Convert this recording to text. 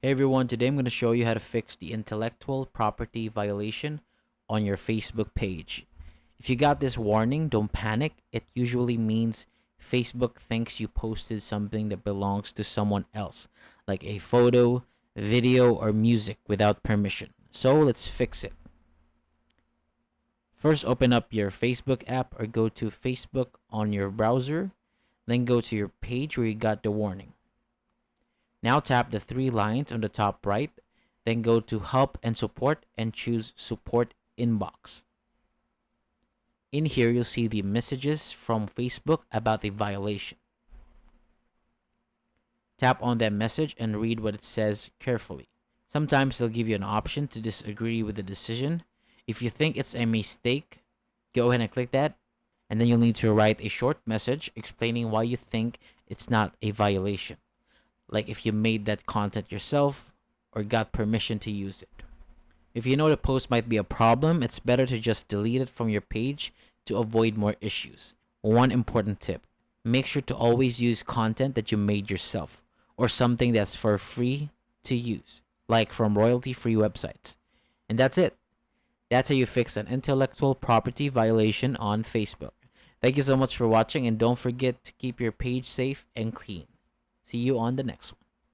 Hey everyone, today I'm going to show you how to fix the intellectual property violation on your Facebook page. If you got this warning, don't panic. It usually means Facebook thinks you posted something that belongs to someone else, like a photo, video, or music without permission. So let's fix it. First, open up your Facebook app or go to Facebook on your browser. Then go to your page where you got the warning. Now tap the three lines on the top right, then go to Help and Support and choose Support Inbox. In here, you'll see the messages from Facebook about the violation. Tap on that message and read what it says carefully. Sometimes they'll give you an option to disagree with the decision. If you think it's a mistake, go ahead and click that, and then you'll need to write a short message explaining why you think it's not a violation. Like if you made that content yourself or got permission to use it. If you know the post might be a problem, it's better to just delete it from your page to avoid more issues. One important tip: make sure to always use content that you made yourself or something that's for free to use, like from royalty-free websites. And that's it. That's how you fix an intellectual property violation on Facebook. Thank you so much for watching, and don't forget to keep your page safe and clean. See you on the next one.